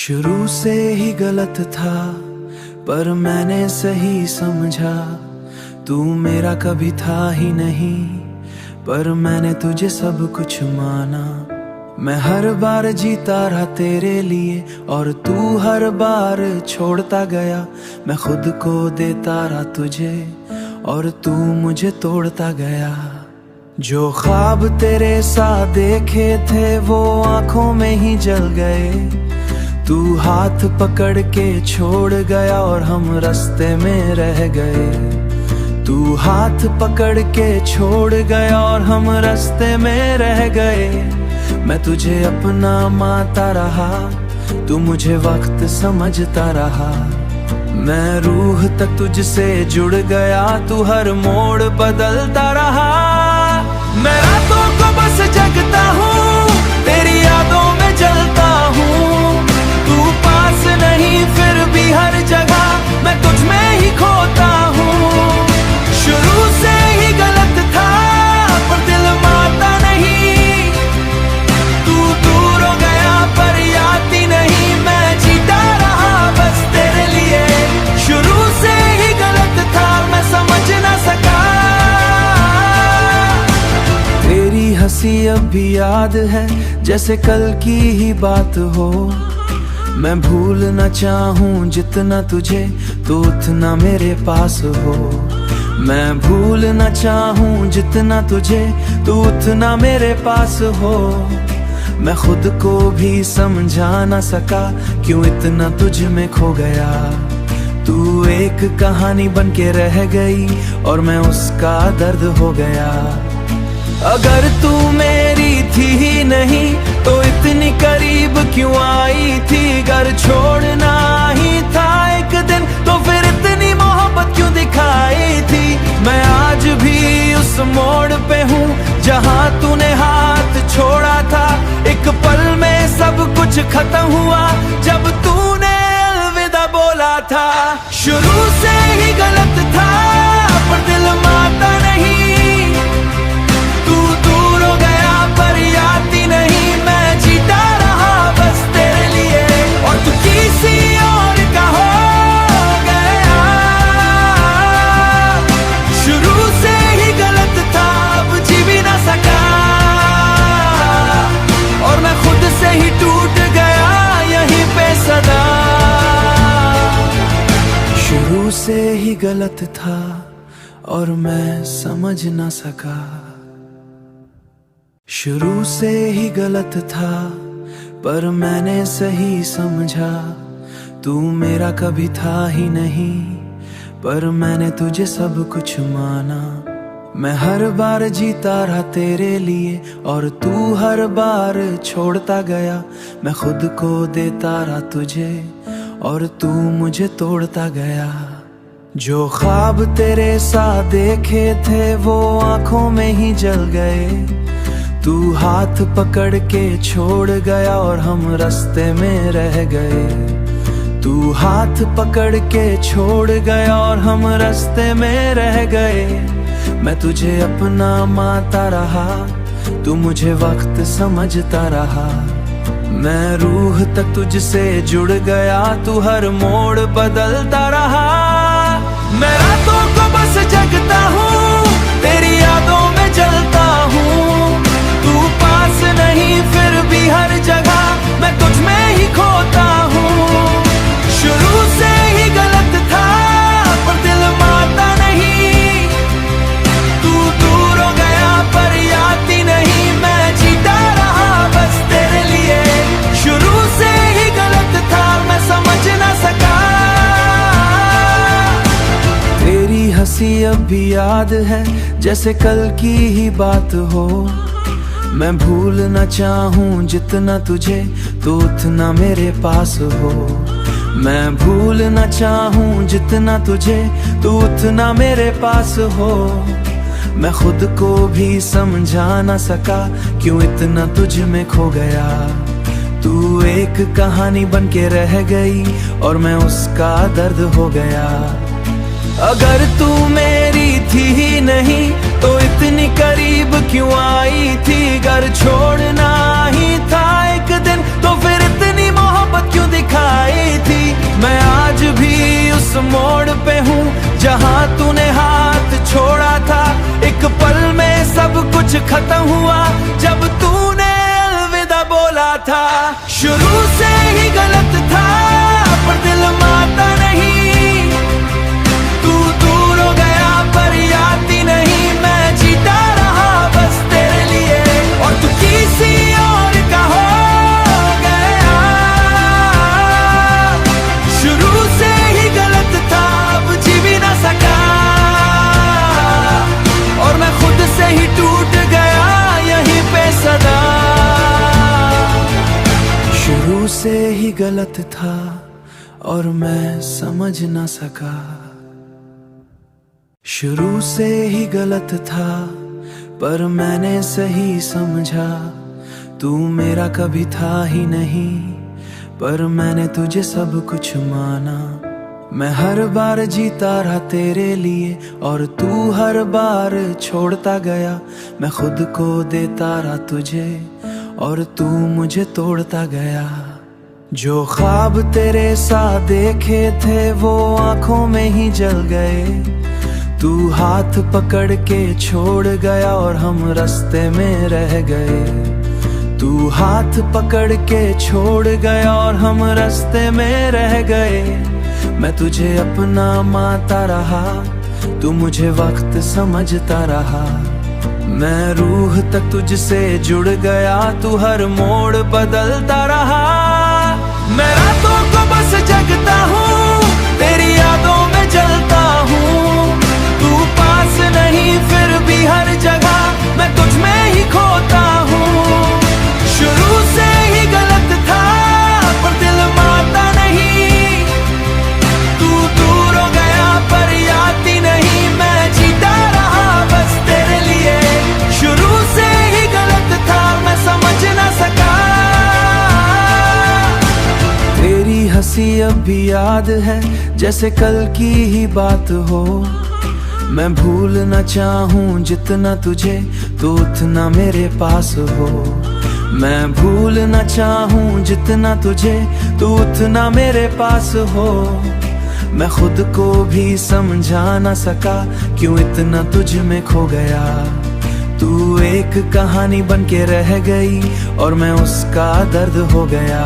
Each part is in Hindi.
शुरू से ही गलत था पर मैंने सही समझा। तू मेरा कभी था ही नहीं पर मैंने तुझे सब कुछ माना। मैं हर बार जीता रहा तेरे लिए और तू हर बार छोड़ता गया। मैं खुद को देता रहा तुझे और तू मुझे तोड़ता गया। जो ख्वाब तेरे साथ देखे थे वो आंखों में ही जल गए। तू हाथ पकड़ के छोड़ गया और हम रास्ते में रह गए। तू हाथ पकड़ के छोड़ गया और हम रास्ते में रह गए। मैं तुझे अपना मानता रहा, तू मुझे वक्त समझता रहा। मैं रूह तक तुझसे जुड़ गया, तू हर मोड़ बदलता रहा। मैं रातों को बस जगता हूँ, तेरी यादों में जलता हूँ। तू पास नहीं फिर भी हर जगह मैं तुझ में ही खोता हूँ। शुरू से ही गलत था पर दिल मानता नहीं। तू दूर हो गया पर याद ही नहीं, मैं जीता रहा बस तेरे लिए। शुरू से ही गलत था मैं समझ ना सका। तेरी हंसी अब भी याद है जैसे कल की ही बात हो। मैं भूलना चाहूँ जितना तुझे तो उतना मेरे पास हो। मैं भूलना चाहूँ जितना तुझे तो उतना मेरे पास हो। मैं खुद को भी समझा ना सका क्यों इतना तुझ में खो गया। तू एक कहानी बन के रह गई और मैं उसका दर्द हो गया। अगर तू मेरी थी ही नहीं तो इतनी करीब क्यों आई थी। घर छोड़ना ही था एक दिन तो फिर इतनी मोहब्बत क्यों दिखाई थी। मैं आज भी उस मोड़ पे हूँ जहाँ तूने हाथ छोड़ा था। एक पल में सब कुछ खत्म हुआ जब तूने अलविदा बोला था। शुरू से ही गलत था पर दिल मानता नहीं। तू दूर हो गया पर याद ही नहीं, मैं जीता रहा बस तेरे लिए और तू किसी और का हो गया। शुरू से ही गलत था अब जी भी ना सका और मैं खुद से ही टूट गया यहीं पे सदा। शुरू से ही गलत था और मैं समझ ना सका। शुरू से ही गलत था पर मैंने सही समझा। तू मेरा कभी था ही नहीं पर मैंने तुझे सब कुछ माना। मैं हर बार जीता रहा तेरे लिए और तू हर बार छोड़ता गया। मैं खुद को देता रहा तुझे और तू मुझे तोड़ता गया। जो ख्वाब तेरे साथ देखे थे वो आंखों में ही जल गए। तू हाथ पकड़ के छोड़ गया और हम रास्ते में रह गए। तू हाथ पकड़ के छोड़ गया और हम रास्ते में रह गए। मैं तुझे अपना मानता रहा, तू मुझे वक्त समझता रहा। मैं रूह तक तुझसे जुड़ गया, तू हर मोड़ बदलता रहा। मैं रातों को बस जगता हूँ, तेरी यादों में जलता हूँ। तू पास नहीं फिर भी हर जगह मैं तुझ में ही खोता हूँ। शुरू से ही गलत था पर दिल मानता नहीं। तू दूर हो गया पर याद ही नहीं, मैं जीता रहा बस तेरे लिए। शुरू से ही गलत था मैं समझ ना सका। तेरी हंसी अब भी याद है जैसे कल की ही बात हो। मैं भूलना चाहूँ जितना तुझे तो उतना मेरे पास हो। मैं भूलना चाहूँ जितना तुझे तो उतना मेरे पास हो। मैं खुद को भी समझा ना सका क्यों इतना तुझ में खो गया। तू एक कहानी बन के रह गई और मैं उसका दर्द हो गया। अगर तू मेरी थी ही नहीं तो इतनी करीब क्यों आई थी। घर छोड़ना ही था एक दिन तो फिर इतनी मोहब्बत क्यों दिखा कुछ खत्म हुआ जब तूने अलविदा बोला था। शुरू से ही गलत था पर दिल मानता नहीं, तू दूर हो गया पर याद ही नहीं, मैं जीता रहा बस तेरे लिए और तू किसी और का हो गया। शुरू से ही गलत था अब जी भी ना सका और मैं खुद से ही टूट गया यहीं पे सदा। शुरू से ही गलत था और मैं समझ ना सका। शुरू से ही गलत था पर मैंने सही समझा, तू मेरा कभी था ही नहीं पर मैंने तुझे सब कुछ माना। मैं हर बार जीता रहा तेरे लिए और तू हर बार छोड़ता गया, मैं खुद को देता रहा तुझे और तू मुझे तोड़ता गया। जो ख्वाब तेरे साथ देखे थे वो आंखों में ही जल गए, तू हाथ पकड़ के छोड़ गया और हम रास्ते में रह गए। तू हाथ पकड़ के छोड़ गया और हम रास्ते में रह गए। मैं तुझे अपना मानता रहा, तू मुझे वक्त समझता रहा। मैं रूह तक तुझसे जुड़ गया, तू हर मोड़ बदलता रहा। मैं रातों को बस जगता हूँ, तेरी यादों में जलता हूँ। तू पास नहीं फिर भी हर जगह मैं तुझ में ही खोता हूँ। शुरू से ही गलत था पर दिल मानता नहीं, तू दूर हो गया पर याद ही नहीं, मैं जीता रहा बस तेरे लिए। शुरू से ही गलत था मैं समझ ना सका। तेरी हंसी अब भी याद है जैसे कल की ही बात हो। मैं भूलना चाहूँ जितना तुझे तो उतना मेरे पास हो। मैं भूलना चाहूँ जितना तुझे तो उतना मेरे पास हो। मैं खुद को भी समझा ना सका क्यों इतना तुझ में खो गया। तू एक कहानी बन के रह गई और मैं उसका दर्द हो गया।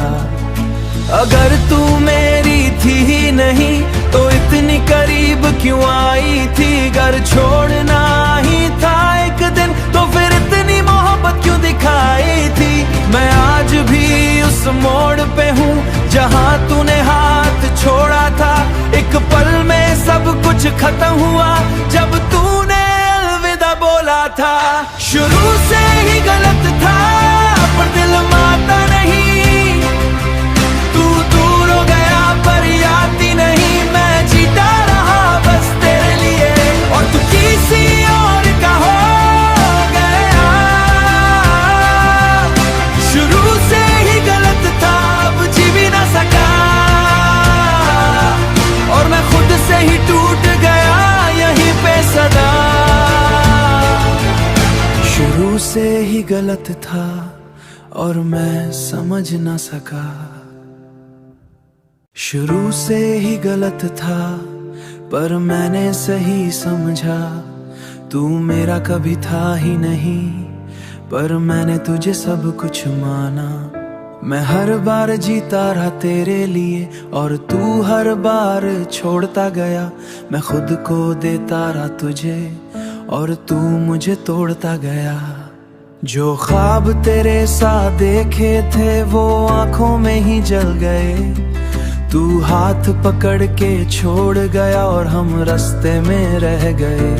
अगर तू मेरी थी ही नहीं तो इतनी करीब क्यों आई थी। घर छोड़ना ही था एक दिन तो फिर इतनी मोहब्बत क्यों दिखाई थी। मैं आज भी उस मोड़ पे हूँ जहाँ तूने हाथ छोड़ा था। एक पल में सब कुछ खत्म हुआ जब तूने अलविदा बोला था। शुरू से ही गलत था पर दिल मानता नहीं, तू दूर हो गया पर याद ही नहीं, मैं जीता रहा बस तेरे लिए और तू किसी और का हो गया। शुरू से ही गलत था अब जी भी ना सका और मैं खुद से ही टूट गया यहीं पे सदा। शुरू से ही गलत था और मैं समझ ना सका। शुरू से ही गलत था पर मैंने सही समझा, तू मेरा कभी था ही नहीं पर मैंने तुझे सब कुछ माना। मैं हर बार जीता रहा तेरे लिए और तू हर बार छोड़ता गया। मैं खुद को देता रहा तुझे और तू मुझे तोड़ता गया। जो ख्वाब तेरे साथ देखे थे वो आंखों में ही जल गए। तू हाथ पकड़ के छोड़ गया और हम रास्ते में रह गए।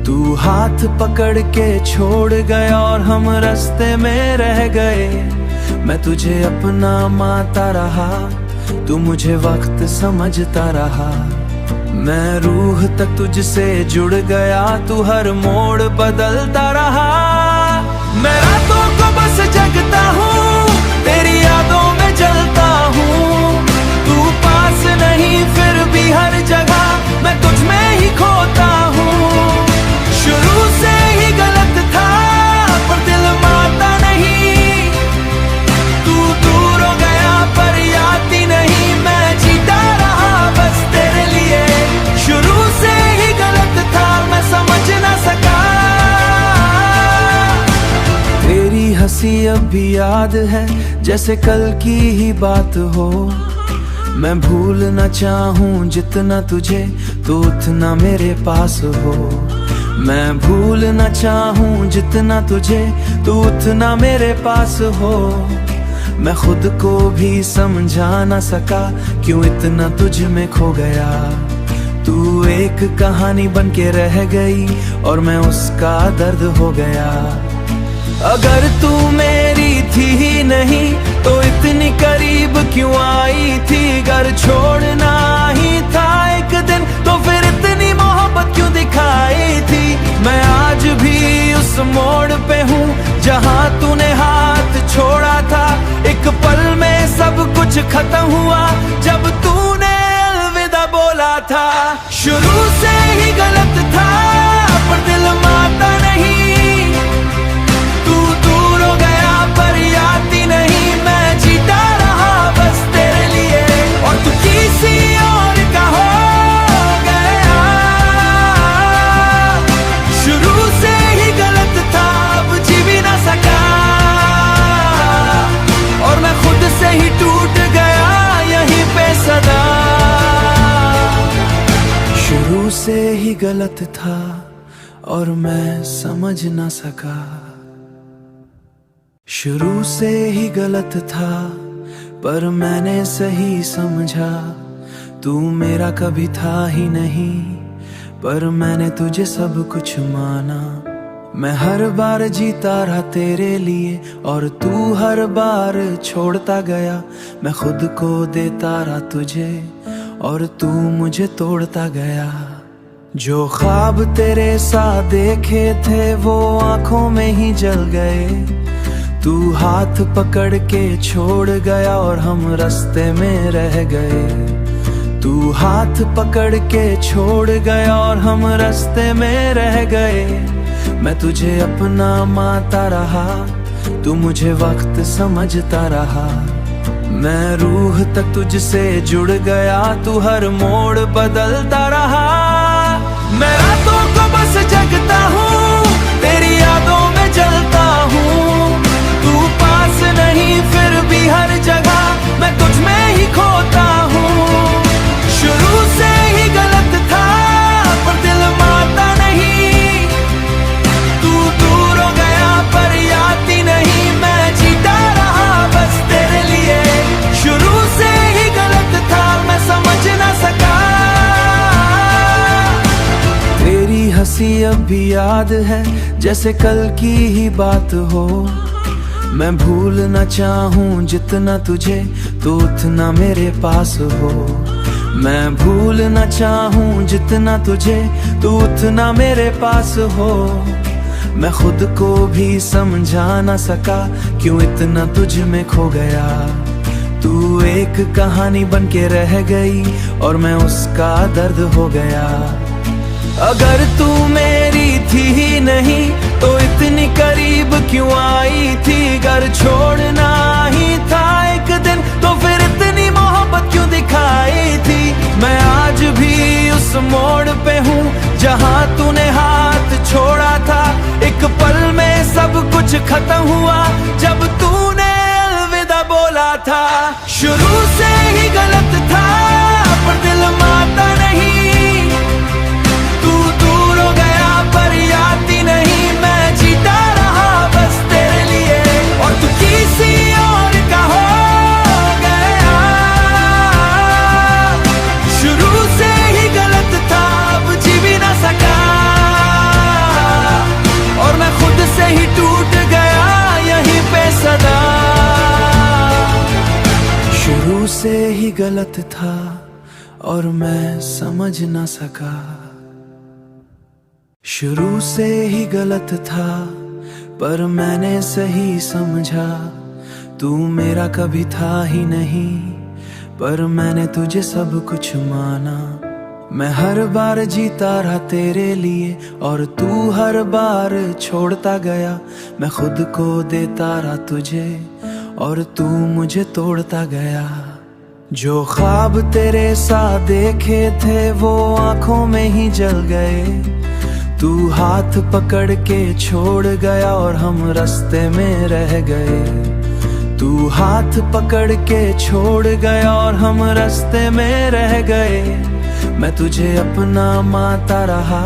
तू हाथ पकड़ के छोड़ गया और हम रास्ते में रह गए। मैं तुझे अपना मानता रहा, तू मुझे वक्त समझता रहा। मैं रूह तक तुझसे जुड़ गया, तू हर मोड़ बदलता रहा। मैं रातों को बस जगता हूँ, तेरी यादों में जलता हूँ। तू पास नहीं फिर भी हर जगह मैं तुझ में ही खोता हूँ। शुरू से ही गलत था पर दिल मानता नहीं, तू दूर हो गया पर याद ही नहीं, मैं जीता रहा बस तेरे लिए। शुरू से ही गलत था मैं समझ ना सका। अब भी याद है जैसे कल की ही बात हो। मैं भूलना चाहूँ जितना तुझे तो उतना मेरे पास हो। मैं भूलना चाहूँ जितना तुझे तो उतना मेरे पास हो। मैं खुद को भी समझा ना सका क्यों इतना तुझ में खो गया। तू एक कहानी बन के रह गई और मैं उसका दर्द हो गया। अगर तू मेरी थी ही नहीं तो इतनी करीब क्यों आई थी। घर छोड़ना ही था एक दिन तो फिर इतनी मोहब्बत क्यों दिखाई थी। मैं आज भी उस मोड़ पे हूँ जहाँ तूने हाथ छोड़ा था। एक पल में सब कुछ खत्म हुआ जब तूने अलविदा बोला था। शुरू से ही गलत था पर दिल मानता नहीं। तू दूर हो गया पर याद ही नहीं। मैं जीता रहा बस तेरे लिए और तू किसी और का हो गया। शुरू से ही गलत था अब जी भी ना सका और मैं खुद से ही टूट गया यहीं पे सदा। शुरू से ही गलत था और मैं समझ ना सका। शुरू से ही गलत था पर मैंने सही समझा। तू मेरा कभी था ही नहीं पर मैंने तुझे सब कुछ माना। मैं हर बार जीता रहा तेरे लिए और तू हर बार छोड़ता गया। मैं खुद को देता रहा तुझे और तू मुझे तोड़ता गया। जो ख्वाब तेरे साथ देखे थे वो आंखों में ही जल गए। तू हाथ पकड़ के छोड़ गया और हम रास्ते में रह गए। तू हाथ पकड़ के छोड़ गया और हम रास्ते में रह गए। मैं तुझे अपना मानता रहा तू मुझे वक्त समझता रहा। मैं रूह तक तुझसे जुड़ गया तू हर मोड़ बदलता रहा। मैं रातों को बस जगता हूँ तेरी यादों में जलता हूँ। तू पास नहीं फिर भी हर जगह मैं तुझ में ही खोता हूँ। शुरू से ही गलत था पर दिल मानता नहीं। तू दूर हो गया पर याद ही नहीं। मैं जीता रहा बस तेरे लिए। शुरू से ही गलत था मैं समझ ना सका। तेरी हंसी अब भी याद है जैसे कल की ही बात हो। मैं भूलना चाहूँ जितना तुझे तो उतना मेरे पास हो। मैं भूलना चाहूँ जितना तुझे तो उतना मेरे पास हो। मैं खुद को भी समझा ना सका क्यों इतना तुझ में खो गया। तू एक कहानी बन के रह गई और मैं उसका दर्द हो गया। अगर तू मेरी थी ही नहीं तो इतनी करीब क्यों आई थी। घर छोड़ना ही था एक दिन तो फिर इतनी मोहब्बत क्यों दिखाई थी। मैं आज भी उस मोड़ पे हूँ जहाँ तूने हाथ छोड़ा था। एक पल में सब कुछ खत्म हुआ जब तूने अलविदा बोला था। शुरू से ही गलत था पर दिल मानता नहीं। तू दूर हो गया पर याद ही नहीं। मैं जीता रहा बस तेरे लिए और तू किसी और का हो गया। शुरू से ही गलत था अब जी भी ना सका और मैं खुद से ही टूट गया यहीं पे सदा। शुरू से ही गलत था और मैं समझ ना सका। शुरू से ही गलत था पर मैंने सही समझा। तू मेरा कभी था ही नहीं पर मैंने तुझे सब कुछ माना। मैं हर बार जीता रहा तेरे लिए और तू हर बार छोड़ता गया। मैं खुद को देता रहा तुझे और तू मुझे तोड़ता गया। जो ख्वाब तेरे साथ देखे थे वो आंखों में ही जल गए। तू हाथ पकड़ के छोड़ गया और हम रास्ते में रह गए। तू हाथ पकड़ के छोड़ गया और हम रास्ते में रह गए। मैं तुझे अपना मानता रहा,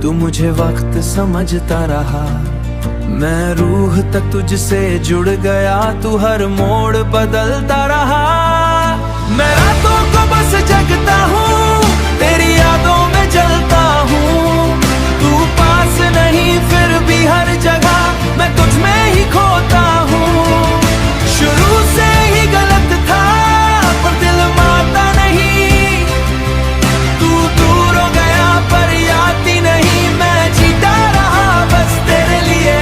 तू मुझे वक्त समझता रहा। मैं रूह तक तुझसे जुड़ गया, तू हर मोड़ बदलता रहा। मैं रातों को बस जगता हूँ, तेरी यादों में जलता हूँ। तू पास नहीं फिर भी हर जगह मैं तुझ में ही खोता हूँ। शुरू से ही गलत था पर दिल मानता नहीं। तू दूर हो गया पर याद ही नहीं, मैं जीता रहा बस तेरे लिए।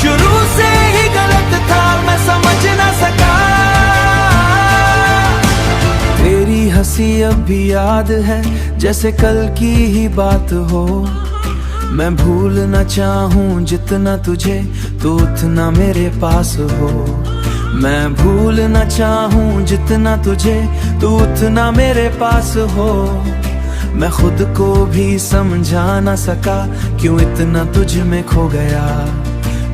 शुरू से ही गलत था मैं समझ ना सका। तेरी हंसी अब भी याद है जैसे कल की ही बात हो। मैं भूलना चाहूँ जितना तुझे, तो उतना मेरे पास हो। मैं भूलना चाहूँ जितना तुझे, तू उतना मेरे पास हो। मैं खुद को भी समझा ना सका क्यों इतना तुझ में खो गया।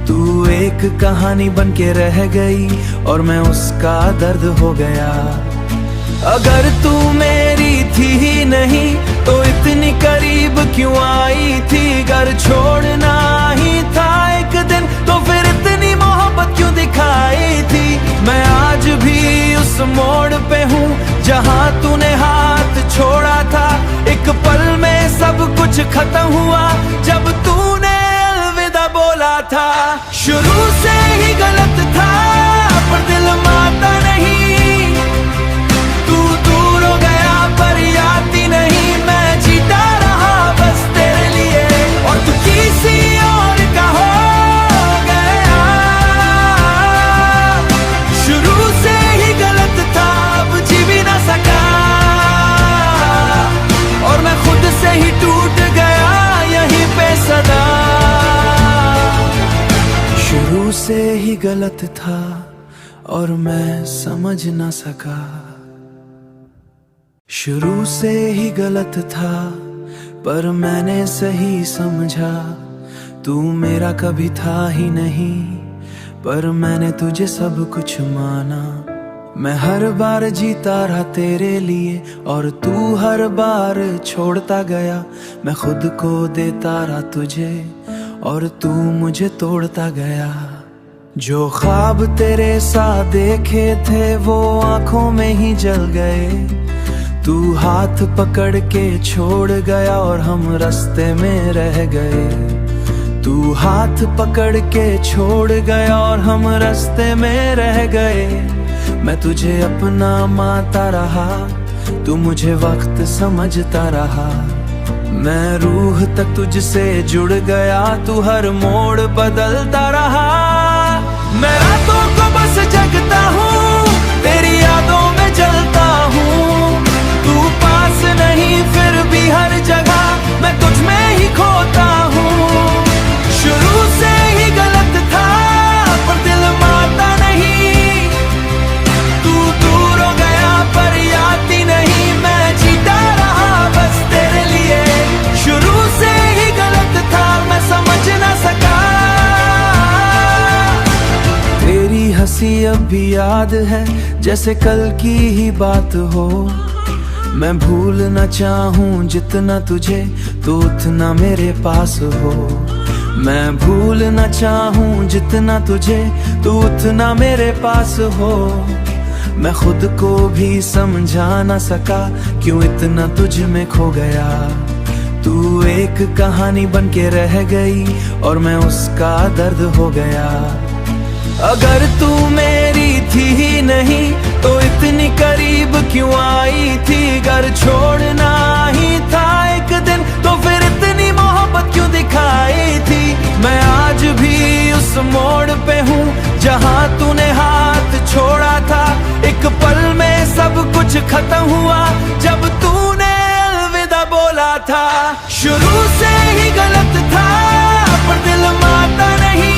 तू एक कहानी बन के रह गई और मैं उसका दर्द हो गया। अगर तू मेरी थी ही नहीं तो इतनी करीब क्यों आई थी। घर छोड़ना ही था एक दिन तो फिर इतनी मोहब्बत क्यों दिखाई थी। मैं आज भी उस मोड़ पे हूँ जहाँ तूने हाथ छोड़ा था। एक पल में सब कुछ खत्म हुआ जब तूने अलविदा बोला था। शुरू से ही गलत था पर दिल मानता नहीं। तू दूर हो गया पर याद ही नहीं, मैं जीता रहा बस तेरे लिए। और तू किसी और का हो गया। शुरू से ही गलत था अब जी भी ना सका। और मैं खुद से ही टूट गया यहीं पे सदा। शुरू से ही गलत था और मैं समझ ना सका। शुरू से ही गलत था पर मैंने सही समझा। तू मेरा कभी था ही नहीं पर मैंने तुझे सब कुछ माना। मैं हर बार जीता रहा तेरे लिए और तू हर बार छोड़ता गया। मैं खुद को देता रहा तुझे और तू मुझे तोड़ता गया। जो ख्वाब तेरे साथ देखे थे वो आंखों में ही जल गए। तू हाथ पकड़ के छोड़ गया और हम रास्ते में रह गए। तू हाथ पकड़ के छोड़ गया और हम रास्ते में रह गए। मैं तुझे अपना मानता रहा, तू मुझे वक्त समझता रहा। मैं रूह तक तुझसे जुड़ गया, तू हर मोड़ बदलता रहा। मैं रातों को बस जगता हूँ, तेरी यादों में जलता हूँ। तू पास नहीं फिर भी हर जगह मैं तुझ में ही खोता हूँ। शुरू से ही गलत था पर दिल मानता नहीं। तू दूर हो गया पर याद ही नहीं, मैं जीता रहा बस तेरे लिए। शुरू से ही गलत था मैं समझ ना सका। तेरी हंसी अब भी याद है जैसे कल की ही बात हो। मैं भूलना चाहूँ जितना तुझे, तो उतना मेरे पास हो। मैं भूलना चाहूँ जितना तुझे, तो उतना मेरे पास हो। मैं खुद को भी समझा ना सका क्यों इतना तुझ में खो गया। तू एक कहानी बन के रह गई और मैं उसका दर्द हो गया। अगर तू मेरी थी ही नहीं तो इतनी करीब क्यों आई थी। घर छोड़ना ही था एक दिन तो फिर इतनी मोहब्बत क्यों दिखाई थी। मैं आज भी उस मोड़ पे हूँ जहाँ तूने हाथ छोड़ा था। एक पल में सब कुछ खत्म हुआ जब तूने अलविदा बोला था। शुरू से ही गलत था पर दिल मानता नहीं।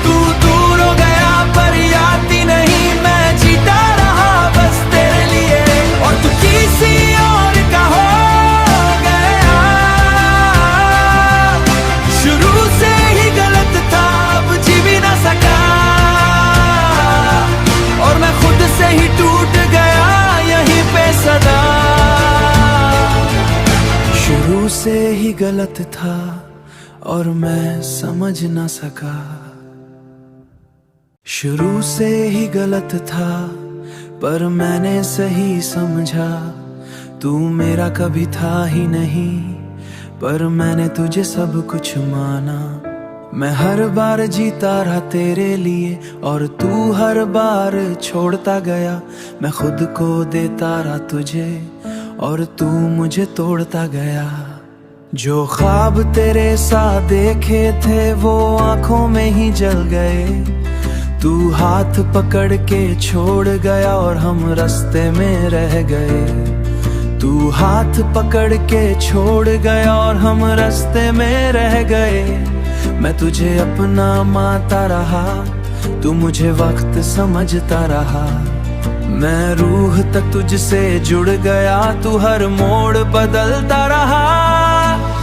तू दूर हो गया पर याद ही नहीं, मैं जीता रहा बस तेरे लिए। और तू किसी और का हो गया। से ही गलत था और मैं समझ ना सका। शुरू से ही गलत था पर मैंने सही समझा। तू मेरा कभी था ही नहीं पर मैंने तुझे सब कुछ माना। मैं हर बार जीता रहा तेरे लिए और तू हर बार छोड़ता गया। मैं खुद को देता रहा तुझे और तू मुझे तोड़ता गया। जो ख्वाब तेरे साथ देखे थे वो आंखों में ही जल गए। तू हाथ पकड़ के छोड़ गया और हम रास्ते में रह गए। तू हाथ पकड़ के छोड़ गया और हम रास्ते में रह गए। मैं तुझे अपना मानता रहा, तू मुझे वक्त समझता रहा। मैं रूह तक तुझसे जुड़ गया, तू हर मोड़ बदलता रहा।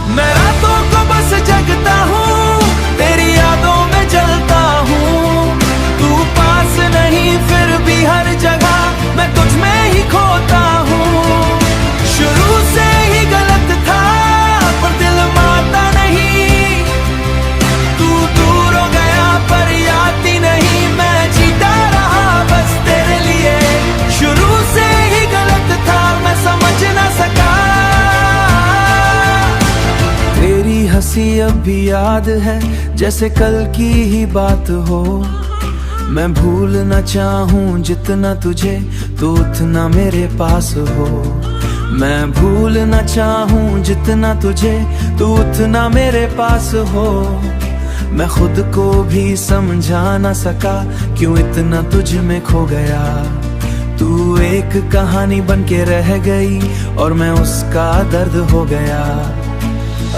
मैं रातों को बस जगता हूँ, तेरी यादों में जलता हूँ। तू पास नहीं फिर भी हर जगह मैं तुझ में ही खोता हूँ। शुरू से ही गलत था पर दिल मानता नहीं। तू दूर हो गया पर याद ही नहीं, मैं जीता रहा बस तेरे लिए। शुरू से ही गलत था मैं समझ ना सका। तेरी हंसी अब भी याद है जैसे कल की ही बात हो। मैं भूलना चाहूँ जितना तुझे तो उतना मेरे पास हो। मैं भूलना चाहूँ जितना तुझे तो उतना मेरे पास हो। मैं खुद को भी समझा ना सका क्यों इतना तुझ में खो गया। तू एक कहानी बन के रह गई और मैं उसका दर्द हो गया।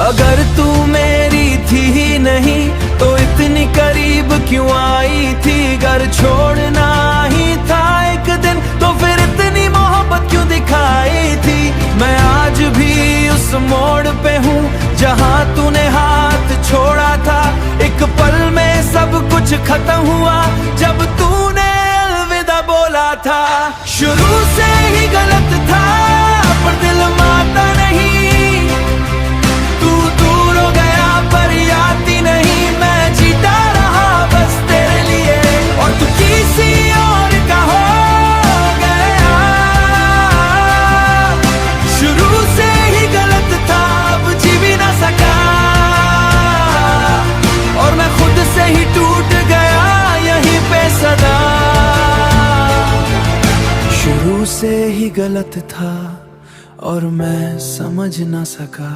अगर तू मेरी थी ही नहीं तो इतनी करीब क्यों आई थी। घर छोड़ना ही था एक दिन तो फिर इतनी मोहब्बत क्यों दिखाई थी। मैं आज भी उस मोड़ पे हूँ जहाँ तूने हाथ छोड़ा था। एक पल में सब कुछ खत्म हुआ जब तूने अलविदा बोला था। शुरू से ही गलत था पर दिल मानता नहीं। तू दूर हो गया पर याद ही नहीं, मैं जीता रहा बस तेरे लिए और तू किसी और का हो गया। शुरू से ही गलत था अब जी भी ना सका और मैं खुद से ही टूट गया यहीं पे सदा। शुरू से ही गलत था और मैं समझ ना सका।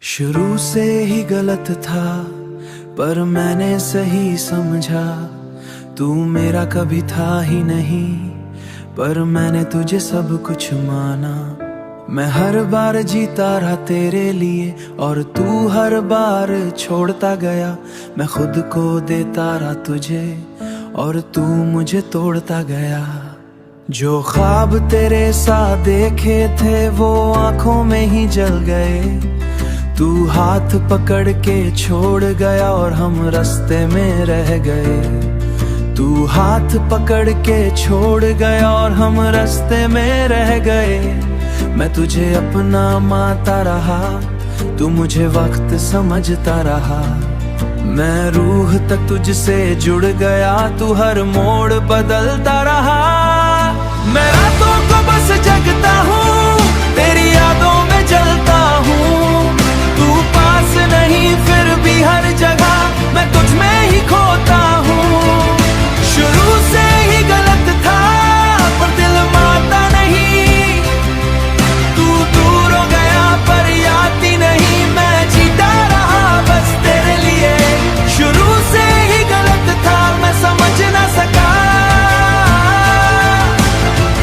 शुरू से ही गलत था पर मैंने सही समझा। तू मेरा कभी था ही नहीं पर मैंने तुझे सब कुछ माना। मैं हर बार जीता रहा तेरे लिए और तू हर बार छोड़ता गया। मैं खुद को देता रहा तुझे और तू मुझे तोड़ता गया। जो ख्वाब तेरे साथ देखे थे वो आंखों में ही जल गए। तू हाथ पकड़ के छोड़ गया और हम रास्ते में रह गए। तू हाथ पकड़ के छोड़ गया और हम रास्ते में रह गए। मैं तुझे अपना मानता रहा, तू मुझे वक्त समझता रहा। मैं रूह तक तुझसे जुड़ गया, तू हर मोड़ बदलता रहा। मैं रातों को बस जगता हूँ, तेरी यादों में जलता हूँ। तू पास नहीं फिर भी हर जगह मैं तुझ में ही खोता हूँ। शुरू से ही गलत था पर दिल मानता नहीं। तू दूर हो गया पर याद ही नहीं, मैं जीता रहा बस तेरे लिए। शुरू से ही गलत था मैं समझ ना सका।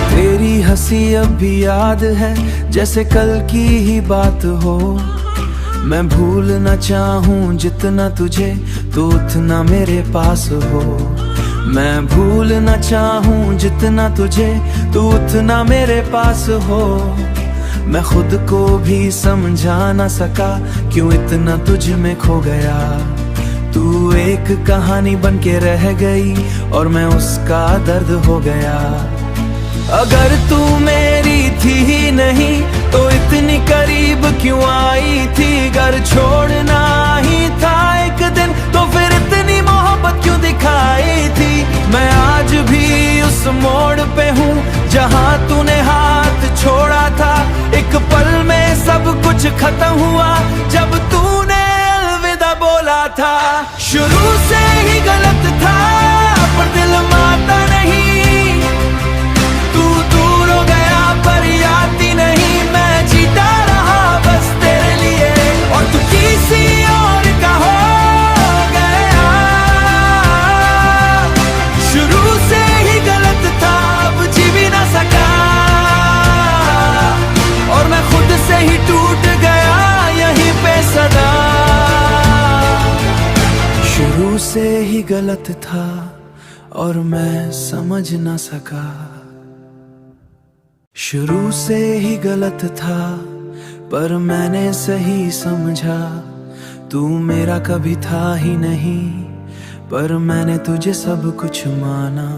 तेरी हंसी अब भी याद है जैसे कल की ही बात हो। मैं भूलना चाहूँ जितना तुझे तो उतना मेरे पास हो। मैं भूलना चाहूँ जितना तुझे तो उतना मेरे पास हो। मैं खुद को भी समझा ना सका क्यों इतना तुझ में खो गया। तू एक कहानी बन के रह गई और मैं उसका दर्द हो गया। अगर तू मेरी थी ही नहीं तो इतनी करीब क्यों आई थी। घर छोड़ना ही था एक दिन तो फिर इतनी मोहब्बत क्यों दिखाई थी। मैं आज भी उस मोड़ पे हूँ जहाँ तूने हाथ छोड़ा था। एक पल में सब कुछ खत्म हुआ जब तूने अलविदा बोला था। शुरू से ही गलत था पर दिल मानता नहीं। तू दूर हो गया पर याद ही नहीं। मैं जीता रहा बस तेरे लिए और तू किसी और का हो गया। शुरू से ही गलत था अब जी भी ना सका और मैं खुद से ही टूट गया यहीं पे सदा। शुरू से ही गलत था और मैं समझ ना सका। शुरू से ही गलत था पर मैंने सही समझा। तू मेरा कभी था ही नहीं पर मैंने तुझे सब कुछ माना।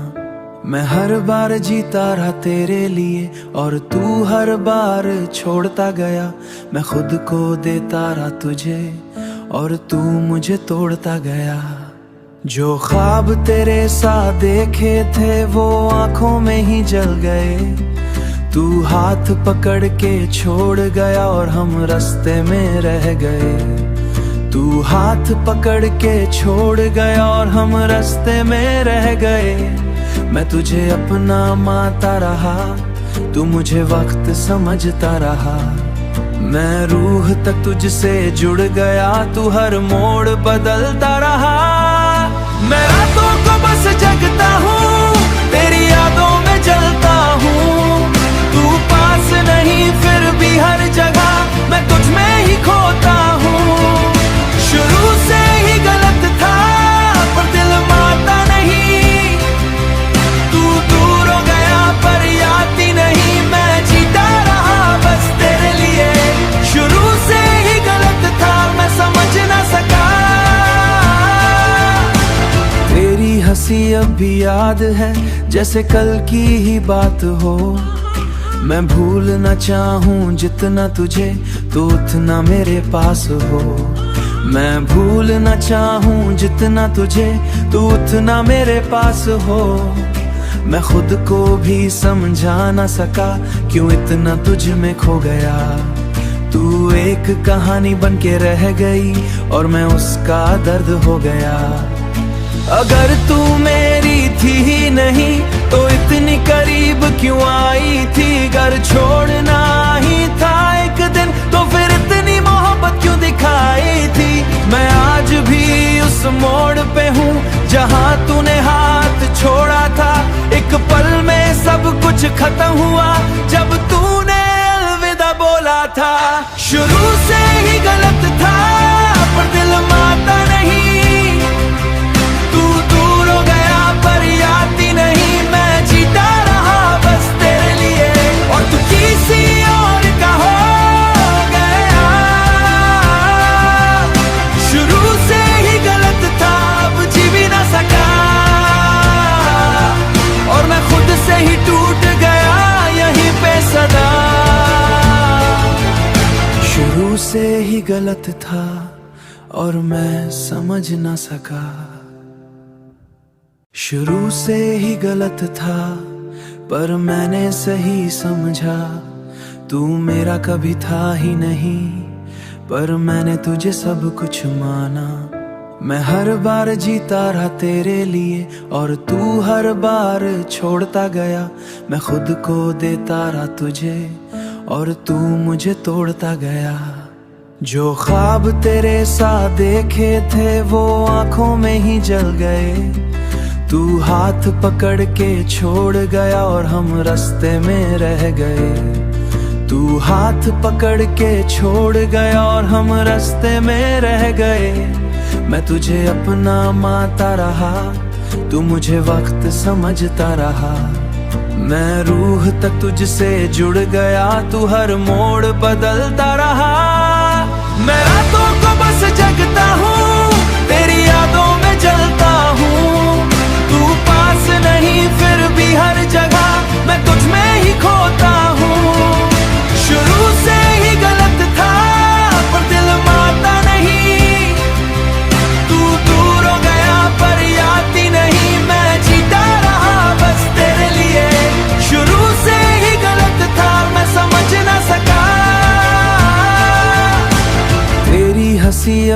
मैं हर बार जीता रहा तेरे लिए और तू हर बार छोड़ता गया। मैं खुद को देता रहा तुझे और तू मुझे तोड़ता गया। जो ख्वाब तेरे साथ देखे थे वो आंखों में ही जल गए। तू हाथ पकड़ के छोड़ गया और हम रास्ते में रह गए। तू हाथ पकड़ के छोड़ गया और हम रास्ते में रह गए। मैं तुझे अपना मानता रहा तू मुझे वक्त समझता रहा। मैं रूह तक तुझसे जुड़ गया तू हर मोड़ बदलता रहा। मैं रातों को बस जगता हूँ तेरी यादों में जलता हूँ। तू पास नहीं फिर भी हर जगह मैं तुझ में ही खोता हूँ। शुरू से ही गलत था पर दिल मानता नहीं। तू दूर हो गया पर याद ही नहीं। मैं जीता रहा बस तेरे लिए। शुरू से ही गलत था मैं समझ ना सका। तेरी हंसी अब भी याद है जैसे कल की ही बात हो। मैं भूलना चाहूँ जितना तुझे तो उतना मेरे पास हो। मैं भूलना चाहूँ जितना तुझे तो उतना मेरे पास हो। मैं खुद को भी समझा ना सका क्यों इतना तुझ में खो गया। तू एक कहानी बन के रह गई और मैं उसका दर्द हो गया। अगर तू मेरी थी ही नहीं तो इतनी करीब क्यों आई थी। घर छोड़ना ही था एक दिन तो फिर इतनी मोहब्बत क्यों दिखाई थी। मैं आज भी उस मोड़ पे हूँ जहाँ तूने हाथ छोड़ा था। एक पल में सब कुछ खत्म हुआ जब तूने अलविदा बोला था। शुरू से ही गलत था पर दिल मानता नहीं। तू दूर हो गया पर याद ही नहीं। मैं जीता रहा बस तेरे लिए और तू किसी और का हो गया। शुरू से ही गलत था अब जी भी ना सका और मैं खुद से ही टूट गया यहीं पे सदा। शुरू से ही गलत था और मैं समझ ना सका। शुरू से ही गलत था पर मैंने सही समझा। तू मेरा कभी था ही नहीं पर मैंने तुझे सब कुछ माना। मैं हर बार जीता रहा तेरे लिए और तू हर बार छोड़ता गया। मैं खुद को देता रहा तुझे और तू मुझे तोड़ता गया। जो ख्वाब तेरे साथ देखे थे वो आंखों में ही जल गए। तू हाथ पकड़ के छोड़ गया और हम रास्ते में रह गए। तू हाथ पकड़ के छोड़ गया और हम रास्ते में रह गए। मैं तुझे अपना मानता रहा तू मुझे वक्त समझता रहा। मैं रूह तक तुझसे जुड़ गया तू हर मोड़ बदलता रहा। मैं रातों को बस जगता हूँ तेरी यादों में जलता हूँ। तू पास नहीं फिर भी हर जगह मैं तुझ में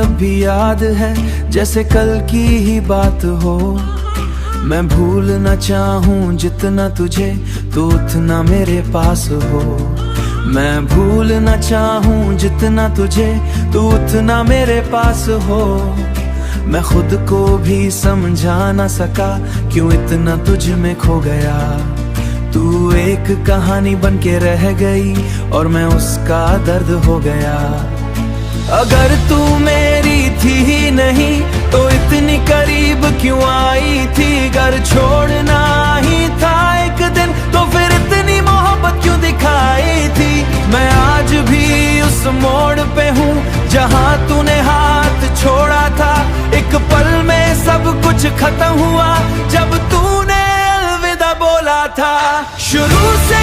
अब भी याद है जैसे कल की ही बात हो। मैं भूलना चाहूँ जितना तुझे, तो उतना मेरे पास हो। मैं भूलना चाहूँ जितना तुझे, तो उतना मेरे पास हो। मैं खुद को भी समझा ना सका क्यों इतना तुझ में खो गया। तू एक कहानी बन के रह गई और मैं उसका दर्द हो गया। अगर तू मेरी थी ही नहीं तो इतनी करीब क्यों आई थी। घर छोड़ना ही था एक दिन तो फिर इतनी मोहब्बत क्यों दिखाई थी। मैं आज भी उस मोड़ पे हूँ जहाँ तूने हाथ छोड़ा था। एक पल में सब कुछ खत्म हुआ जब तूने अलविदा बोला था। शुरू से